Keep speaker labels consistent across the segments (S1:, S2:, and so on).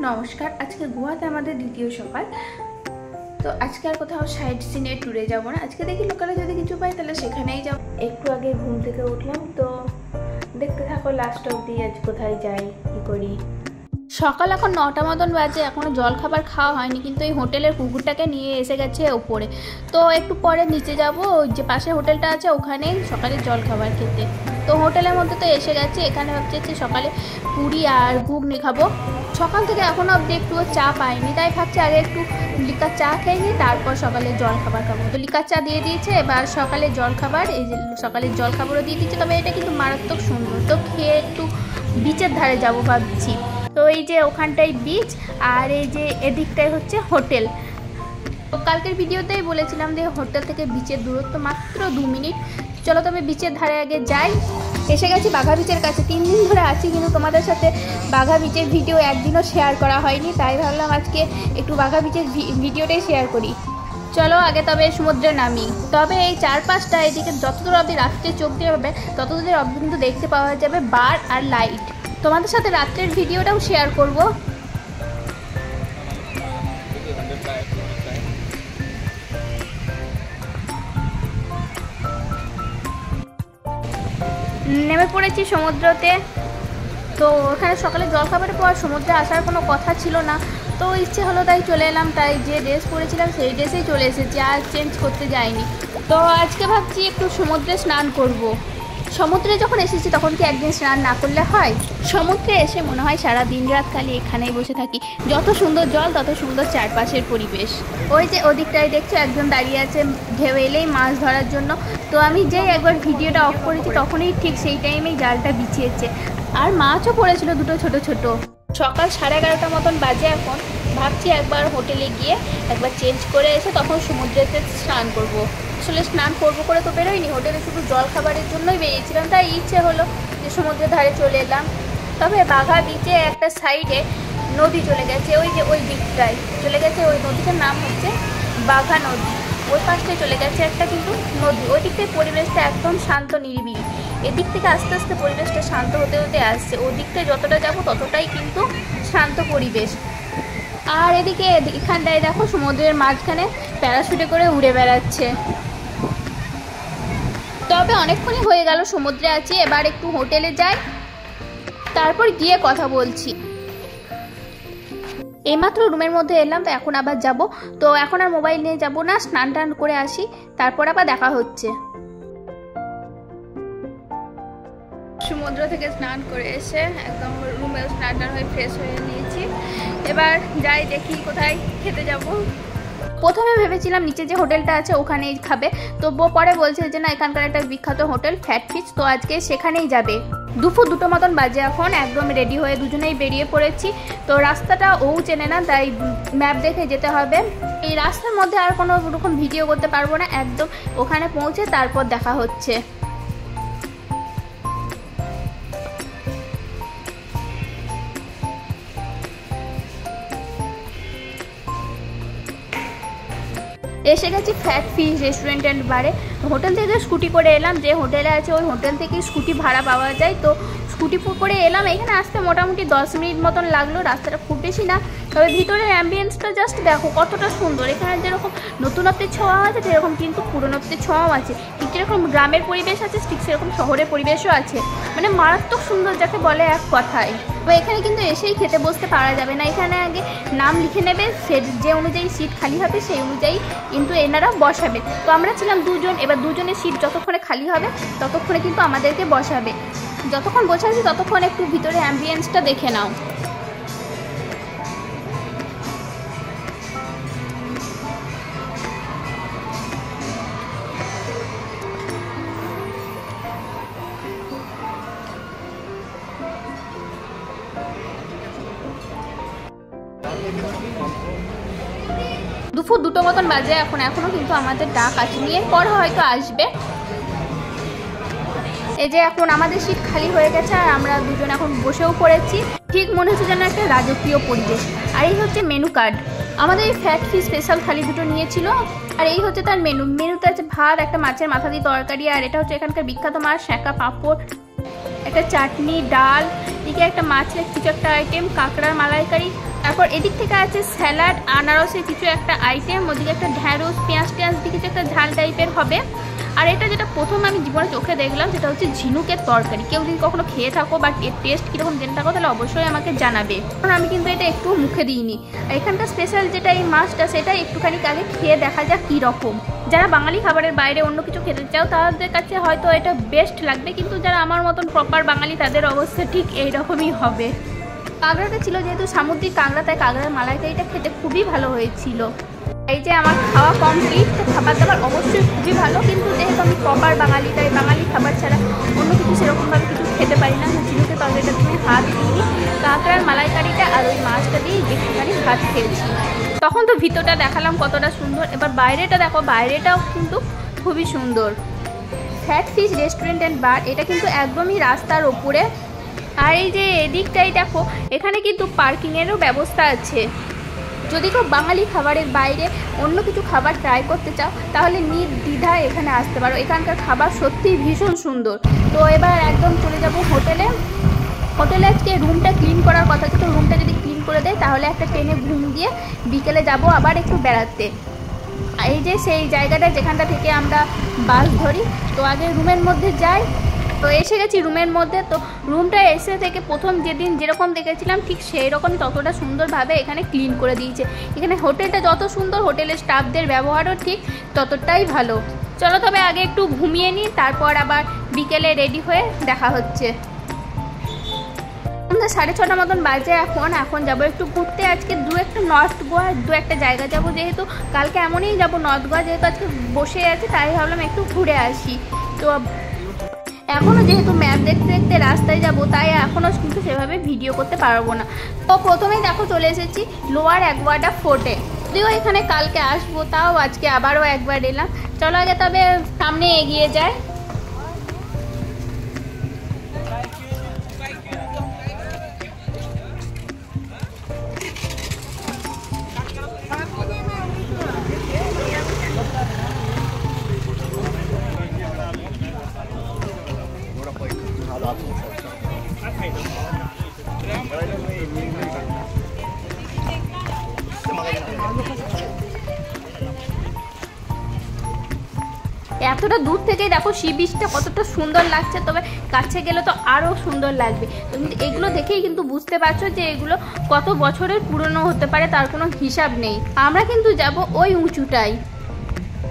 S1: নমস্কার। আজকে গোয়াতে আমাদের দ্বিতীয় সকাল। তো আজকে আর কোথাও সাইড সিনে ট্যুরে যাব না। আজকে দেখি লোকালে যদি কিছু পাই তাহলে সেখানেই যাব। একটু আগে ঘুম থেকে উঠলাম, তো দেখতে থাকো লাস্ট অবধি আজ কোথায় যাই কি করি। সকাল এখন 9টা মতন বাজে, এখনও জল খাবার খাওয়া হয়নি, কিন্তু এই হোটেলের কুকুরটাকে নিয়ে এসে গেছে ওপরে। তো একটু পরে নিচে যাব, ওই যে পাশে হোটেলটা আছে ওখানেই সকালে জল খাবার খেতে। তো হোটেলের মধ্যে তো এসে গেছে, এখানে ভাবছি সকালে পুরি আর ঘুগনি খাবো। সকাল থেকে এখনও অবধি একটুও চা পাইনি, তাই ভাবছি আগে একটু লিকার চা খেয়ে নিই, তারপর সকালে জল খাবার খাবো। তো লিকার চা দিয়ে দিয়েছে, এবার সকালে জল খাবার, এই যে সকালের জল খাবারও দিয়ে দিচ্ছে। তবে এটা কিন্তু মারাত্মক সুন্দর। তো খেয়ে একটু বিচের ধারে যাব ভাবছি। তো এই যে ওখানটাই বিচ, আর এই যে এদিকটাই হচ্ছে হোটেল। তো কালকের ভিডিওতেই বলেছিলাম যে হোটেল থেকে বিচের দূরত্ব মাত্র 2 মিনিট। চলো তবে বিচের ধারে আগে যাই। এসে গেছি বাঘা বিচের কাছে। 3 দিন ধরে আছি, কিন্তু তোমাদের সাথে বাঘা বিচের ভিডিও একদিনও শেয়ার করা হয়নি, তাই ভাবলাম আজকে একটু বাঘা বিচের ভিডিওটাই শেয়ার করি। চলো আগে তবে সমুদ্রে নামি। তবে এই চারপাশটা এদিকে যতদূর অবধি রাত্রে চোখ দিয়ে পাবে ততদূর অবধি কিন্তু দেখতে পাওয়া যাবে বার আর লাইট। তোমাদের সাথে রাত্রের ভিডিওটাও শেয়ার করব। নেমে পড়েছি সমুদ্রতে। তো ওখানে সকালে জলখাবারের পর সমুদ্রে আসার কোনো কথা ছিল না, তো ইচ্ছে হলো তাই চলে এলাম। তাই যে ড্রেস পরেছিলাম সেই ড্রেসেই চলে এসেছি, আর চেঞ্জ করতে যাইনি। তো আজকে ভাবছি একটু সমুদ্রে স্নান করব। সমুদ্রে যখন এসেছি তখন কি একদিন স্নান না করলে হয়? সমুদ্রে এসে মনে হয় সারা দিন রাত খালি এখানেই বসে থাকি। যত সুন্দর জল তত সুন্দর চারপাশের পরিবেশ। ওই যে ওদিকটায় দেখছো একজন দাঁড়িয়ে আছে ঢেউ এলেই মাছ ধরার জন্য। তো আমি যেই একবার ভিডিওটা অফ করেছি তখনই ঠিক সেই টাইমেই জালটা বিছিয়েছে, আর মাছও পড়েছিল দুটো ছোট ছোট। সকাল 11:30 মতন বাজে এখন। ভাবছি একবার হোটেলে গিয়ে একবার চেঞ্জ করে এসে তখন সমুদ্রেতে স্নান করব। আসলে স্নান করবো করে তো বেরোয়নি, হোটেলে শুধু জল খাবারের জন্যই বেরিয়েছিলাম, তাই ইচ্ছে হলো যে সমুদ্রের ধারে চলে এলাম। তবে বাঘা বিচে একটা সাইডে নদী চলে গেছে, ওই যে ওই দিকটায় চলে গেছে। ওই নদীটার নাম হচ্ছে বাঘা নদী। ওই পাশটায় চলে গেছে একটা কিন্তু নদী। ওই দিক থেকে পরিবেশটা একদম শান্ত নিরিবিলি। এদিক থেকে আস্তে আস্তে পরিবেশটা শান্ত হতে হতে আসছে। ওদিকটায় যতটা যাব ততটাই কিন্তু শান্ত পরিবেশ। আর এদিকে এখানটায় দেখো সমুদ্রের মাঝখানে প্যারাশুটে করে উড়ে বেড়াচ্ছে। তবে অনেকক্ষণই হয়ে গেল সমুদ্রে আছি, এবার একটু হোটেলে যাই, তারপর গিয়ে কথা বলছি। এইমাত্র রুমের মধ্যে এলাম, তো এখন আবার যাব। তো এখন আর মোবাইল নিয়ে যাব না, স্নান টান করে আসি, তারপর আবার দেখা হচ্ছে। সমুদ্র থেকে স্নান করে এসে একদম রুমে স্নান টান হয়ে ফ্রেশ হয়ে নিয়েছি। এবার যাই দেখি কোথায় খেতে যাব। প্রথমে ভেবেছিলাম নিচে যে হোটেলটা আছে ওখানেই খাবে, তো পরে বলছে যে না এখানকার একটা বিখ্যাত হোটেল ফ্যাট ফিশ, তো আজকে সেখানেই যাবে। দুপুর 2টো মতন বাজে এখন। একদম রেডি হয়ে দুজনেই বেরিয়ে পড়েছি। তো রাস্তাটা ও চেনে না, তাই ম্যাপ দেখে যেতে হবে। এই রাস্তার মধ্যে আর কোনো রকম ভিডিও করতে পারবো না, একদম ওখানে পৌঁছে তারপর দেখা হচ্ছে। এসে গেছি ফ্যাট ফিশ রেস্টুরেন্ট অ্যান্ড বারে। হোটেল থেকে স্কুটি করে এলাম, যে হোটেলে আছে ওই হোটেল থেকেই স্কুটি ভাড়া পাওয়া যায়। তো স্কুটি করে এলাম। এখানে আসতে মোটামুটি 10 মিনিট মতন লাগলো। রাস্তাটা খুব বেশি না, তবে ভিতরের অ্যাম্বিয়েন্সটা জাস্ট দেখো কতটা সুন্দর। এখানে যেরকম নতুনত্বের ছোঁয়া আছে সেরকম কিন্তু পুরনোত্বের ছোঁয়াও আছে। ঠিক যেরকম গ্রামের পরিবেশ আছে ঠিক সেরকম শহরের পরিবেশও আছে, মানে মারাত্মক সুন্দর যাকে বলে এক কথায়। তো এখানে কিন্তু এসেই খেতে বসতে পারা যাবে না, এখানে আগে নাম লিখে নেবে, যে অনুযায়ী সিট খালি হবে সেই অনুযায়ী কিন্তু এনারা বসাবে। তো আমরা ছিলাম 2 জন, এবার 2 জনের সিট যতক্ষণে খালি হবে ততক্ষণে কিন্তু আমাদেরকে বসাবে। যতক্ষণ বসাচ্ছি ততক্ষণ একটু ভিতরে অ্যাম্বিয়েন্সটা দেখে নাও। দুপুর 2টো মতন বাজে এখন। এখনও কিন্তু আমাদের ডাক আসেনি, এরপর হয়তো আসবে। এই যে এখন আমাদের সিট খালি হয়ে গেছে, আর আমরা দুজন এখন বসেও পড়েছি। ঠিক মনে হচ্ছে যেন একটা রাজকীয় পরিবেশ। আর এই হচ্ছে মেনু কার্ড। আমাদের এই ফ্যাট ফিশ স্পেশাল থালি দুটো নিয়েছিল, আর এই হচ্ছে তার মেনুতে আছে ভাত, একটা মাছের মাথা দিয়ে তরকারি, আর এটা হচ্ছে এখানকার বিখ্যাত মাছ, শ্যাঁকা, পাঁপড়, একটা চাটনি, ডাল, এদিকে একটা মাছের কিছু একটা আইটেম, কাঁকড়ার মালাইকারি, তারপর এদিক থেকে আছে স্যালাড, আনারসের কিছু একটা আইটেম, ওদিকে একটা ঢ্যাঁড়স, পেঁয়াজ টেঁয়াজ দিয়ে কিছু একটা ঝাল টাইপের হবে। আর এটা যেটা প্রথম আমি জীবনে চোখে দেখলাম সেটা হচ্ছে ঝিনুকের তরকারি। কেউ যদি কখনো খেয়ে থাকো বা এর টেস্ট কীরকম জেনে থাকো তাহলে অবশ্যই আমাকে জানাবে, কারণ আমি কিন্তু এটা একটু মুখে দিইনি। আর এখানকার স্পেশাল যেটা এই মাছটা, সেটা একটুখানি আগে খেয়ে দেখা যাক কীরকম। যারা বাঙালি খাবারের বাইরে অন্য কিছু খেতে চাও তাদের কাছে হয়তো এটা বেস্ট লাগবে, কিন্তু যারা আমার মতন প্রপার বাঙালি তাদের অবস্থা ঠিক এইরকমই হবে। কাঁকড়াটা ছিল যেহেতু সামুদ্রিক কাঁকড়া, তাই কাঁকড়ার মালাইকারিটা খেতে খুবই ভালো হয়েছিল। এই যে আমার খাওয়া কমপ্লিট। খাবার দাবার অবশ্যই খুবই ভালো, কিন্তু যেহেতু আমি প্রপার বাঙালি, তাই বাঙালি খাবার ছাড়া অন্য কিছু সেরকমভাবে কিছু খেতে পারি না। ঝিনুকের তরকারিটা তুমি ভাত দিই, কাঁকড়ার মালাইকারিটা আর ওই মাছটা দিয়ে একটুখানি ভাত খেয়েছি। তখন তো ভিতরটা দেখালাম কতটা সুন্দর, এবার বাইরেটা দেখো, বাইরেটাও কিন্তু খুবই সুন্দর। Fat fish restaurant and bar, এটা কিন্তু একদমই রাস্তার ওপরে। আর এই যে এদিকটাই দেখো, এখানে কিন্তু পার্কিংয়েরও ব্যবস্থা আছে। যদি কেউ বাঙালি খাবারের বাইরে অন্য কিছু খাবার ট্রাই করতে চাও তাহলে নির্দ্বিধায় এখানে আসতে পারো। এখানকার খাবার সত্যিই ভীষণ সুন্দর। তো এবার একদম চলে যাব হোটেলে। হোটেলে আজকে রুমটা ক্লিন করার কথা ছিল, তো রুমটা যদি ক্লিন করে দেয় তাহলে একটা ট্রেনে ঘুম দিয়ে বিকেলে যাব আবার একটু বেড়াতে। এই যে সেই জায়গাটা যেখানটা থেকে আমরা বাস ধরি, তো আগে রুমের মধ্যে যাই। তো এসে গেছি রুমের মধ্যে। তো রুমটা এসে থেকে প্রথম যেদিন যেরকম দেখেছিলাম ঠিক সেই রকমই, ততটা সুন্দরভাবে এখানে ক্লিন করে দিয়েছে। এখানে হোটেলটা যত সুন্দর, হোটেলের স্টাফদের ব্যবহারও ঠিক ততটাই ভালো। চলো তবে আগে একটু ঘুমিয়ে নিই, তারপর আবার বিকেলে রেডি হয়ে দেখা হচ্ছে। আমরা 6:30 মতন বাজে এখন যাবো একটু ঘুরতে। আজকে একটা নর্থ গোয়া একটা জায়গা যাবো, যেহেতু কালকে এমনই যাবো নর্থ গোয়া, যেহেতু আজকে বসে আছে তাই ভাবলাম একটু ঘুরে আসি। তো এখনও যেহেতু ম্যাপ দেখতে দেখতে রাস্তায় যাব, তাই এখনও কিন্তু সেভাবে ভিডিও করতে পারবো না। তো প্রথমেই দেখো চলে এসেছি লোয়ার অ্যাগুয়াডা ফোর্টে। যদিও এখানে কালকে আসবো, তাও আজকে আবারও একবার এলাম। চলো আগে তবে সামনে এগিয়ে যাই। এতটা দূর থেকেই দেখো সি বিচটা কতটা সুন্দর লাগছে, তবে কাছে গেলে তো আরও সুন্দর লাগবে। তুমি এগুলো দেখেই কিন্তু বুঝতে পারছো যে এগুলো কত বছরের পুরনো হতে পারে, তার কোনো হিসাব নেই। আমরা কিন্তু যাব ওই উঁচুটাই,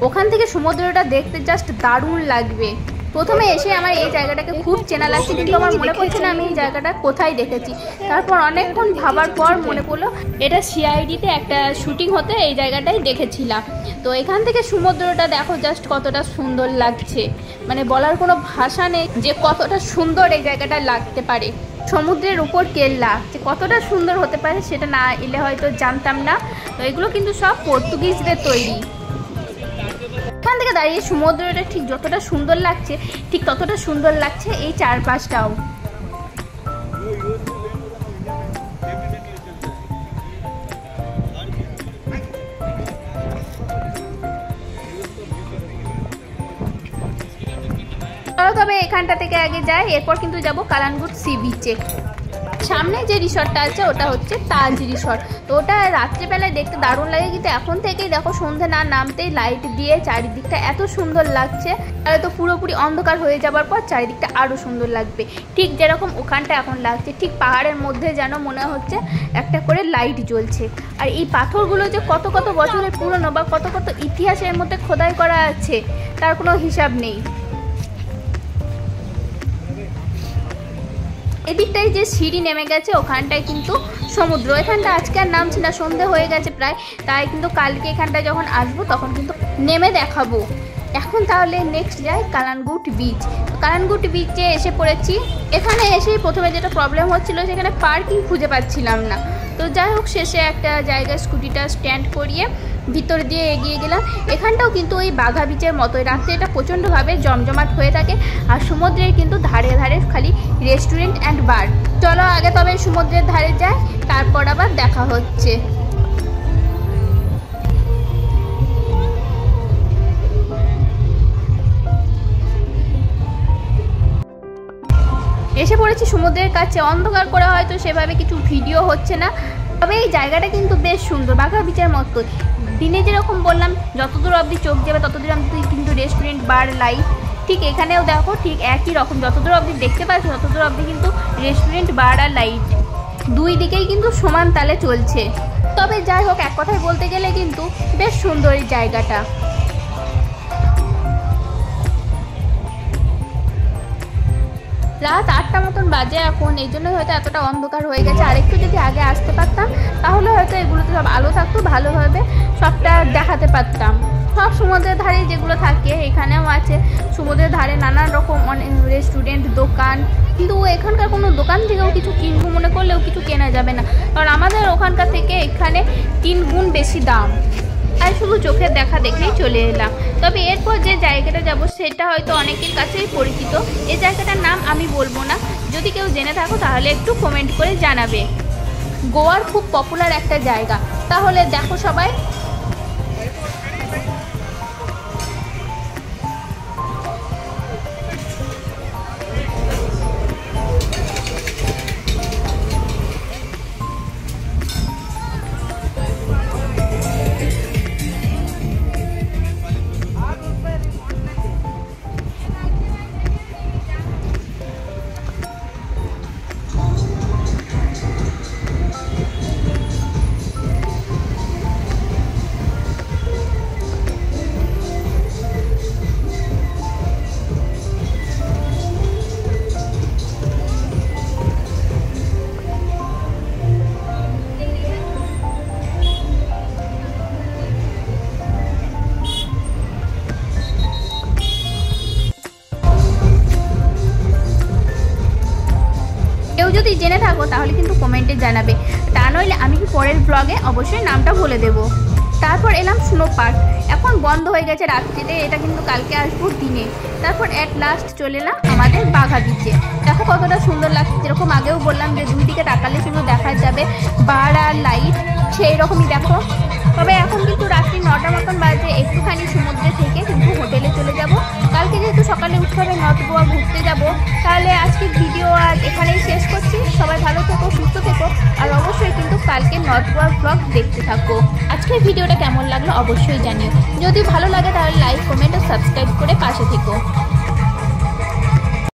S1: ওখান থেকে সমুদ্রটা দেখতে জাস্ট দারুণ লাগবে। প্রথমে এসে আমার এই জায়গাটাকে খুব চেনা লাগছে, কিন্তু আমার মনে পড়ছে না আমি এই জায়গাটা কোথায় দেখেছি। তারপর অনেকক্ষণ ভাবার পর মনে পড়লো এটা সিআইডিতে একটা শুটিং হতে এই জায়গাটাই দেখেছিলাম। তো এখান থেকে সমুদ্রটা দেখো জাস্ট কতটা সুন্দর লাগছে, মানে বলার কোনো ভাষা নেই যে কতটা সুন্দর এই জায়গাটা লাগতে পারে। সমুদ্রের উপর কেল্লা যে কতটা সুন্দর হতে পারে সেটা না এলে হয়তো জানতাম না। তো এগুলো কিন্তু সব পর্তুগিজদের তৈরি। এখান থেকে দাঁড়িয়ে সমুদ্রটা ঠিক যতটা সুন্দর লাগছে, ঠিক ততটা সুন্দর লাগছে এই চারপাশটাও। তবে এখানটা থেকে আগে যাই, এরপর কিন্তু যাব কালানগুট সি বিচে। সামনে যে রিসর্টটা আছে ওটা হচ্ছে তাজ রিসর্ট। তো ওটা রাত্রিবেলায় দেখতে দারুণ লাগে, কিন্তু এখন থেকেই দেখো সন্ধ্যে না নামতেই লাইট দিয়ে চারিদিকটা এত সুন্দর লাগছে। আর তো পুরোপুরি অন্ধকার হয়ে যাবার পর চারিদিকটা আরও সুন্দর লাগবে, ঠিক যেরকম ওখানটা এখন লাগছে। ঠিক পাহাড়ের মধ্যে যেন মনে হচ্ছে একটা করে লাইট জ্বলছে। আর এই পাথরগুলো যে কত কত বছরের পুরনো বা কত কত ইতিহাসের মধ্যে খোদাই করা আছে তার কোনো হিসাব নেই। এদিকটাই যে সিঁড়ি নেমে গেছে ওখানটায় কিন্তু সমুদ্র। এখানটা আজকে আর নামছি না, সন্ধে হয়ে গেছে প্রায়, তাই কিন্তু কালকে এখানটায় যখন আসবো তখন কিন্তু নেমে দেখাবো। এখন তাহলে নেক্সট যাই কালানগুট বিচ। কালানগুট বিচে এসে পড়েছি। এখানে এসেই প্রথমে যেটা প্রবলেম হচ্ছিল সেখানে পার্কিং খুঁজে পাচ্ছিলাম না। তো যাই হোক শেষে একটা জায়গায় স্কুটিটা স্ট্যান্ড করিয়ে ভিতর দিয়ে এগিয়ে গেলাম। এখানটাও কিন্তু ওই বাঘা বিচের মতোই রাত্রে এটা প্রচণ্ডভাবে জমজমাট হয়ে থাকে। আর সমুদ্রের কিন্তু ধারে ধারে খালি রেস্টুরেন্ট অ্যান্ড বার। চলো আগে তবে সমুদ্রের ধারে যাই, তারপর আবার দেখা হচ্ছে। এসে
S2: করেছি সমুদ্রের কাছে, অন্ধকার করে হয়তো সেভাবে কিছু ভিডিও হচ্ছে না। তবে এই জায়গাটা কিন্তু বেশ সুন্দর, বাঘা বিচের মতো। দিনে যেরকম বললাম যতদূর অবধি চোখ যাবে ততদূর অবধি কিন্তু রেস্টুরেন্ট, বার, লাইট, ঠিক এখানেও দেখো ঠিক একই রকম। যতদূর অবধি দেখতে পাচ্ছ ততদূর অবধি কিন্তু রেস্টুরেন্ট, বার আর লাইট দুই দিকেই কিন্তু সমান তালে চলছে। তবে যাই হোক, এক কথায় বলতে গেলে কিন্তু বেশ সুন্দর এই জায়গাটা। রাত 8টা মতন বাজে এখন, এই জন্যই হয়তো এতটা অন্ধকার হয়ে গেছে। আরেকটু যদি আগে আসতে পারতাম তাহলে হয়তো এগুলোতে সব আলো থাকতো, ভালোভাবে সবটা দেখাতে পারতাম। সব সমুদ্রের ধারে যেগুলো থাকে এখানেও আছে। সমুদ্রের ধারে নানান রকম অনেক রেস্টুরেন্ট, দোকান, কিন্তু এখানকার কোনো দোকান থেকেও কিছু কিনবো মনে করলেও কিছু কেনা যাবে না, কারণ আমাদের ওখানকার থেকে এখানে 3 গুণ বেশি দাম। আর শুধু চোখের দেখা দেখেই চলে এলাম। তবে এরপর যে জায়গাটা যাব সেটা হয়তো অনেকের কাছেই পরিচিত। এই জায়গাটার নাম আমি বলবো না, যদি কেউ জেনে থাকো তাহলে একটু কমেন্ট করে জানাবে। গোয়ার খুব পপুলার একটা জায়গা। তাহলে দেখো সবাই, কেউ যদি জেনে থাকো তাহলে কিন্তু কমেন্টে জানাবে, তা নইলে আমি কি পরের ব্লগে অবশ্যই নামটা বলে দেব। তারপর এলাম স্নো পার্ক, এখন বন্ধ হয়ে গেছে রাত্রিতে, এটা কিন্তু কালকে আসবো দিনে। তারপর অ্যাট লাস্ট চলে এলাম আমাদের বাঘা বিচে। দেখো কতটা সুন্দর লাগছে, যেরকম আগেও বললাম যে দুই দিকে তাকালে শুধু দেখা যাবে বার আর লাইট, সেই রকমই দেখো। তবে এখন কিন্তু রাত্রি 9টা মতন বাজে, একটুখানি সমুদ্রে থেকে কিন্তু হোটেলে চলে যাব। কালকে যেহেতু সকালে উঠতে হবে নর্থ গোয়া ঘুরতে যাব, তাহলে আজকের ভিডিও আজ এখানেই শেষ করছি। সবাই ভালো থেকো, সুস্থ থেকো, আর অবশ্যই কিন্তু কালকে নর্থ গোয়ার ব্লগ দেখতে থাকো। আজকের ভিডিওটা কেমন লাগলো অবশ্যই জানিও। যদি ভালো লাগে তাহলে লাইক, কমেন্ট ও সাবস্ক্রাইব করে পাশে থেকো।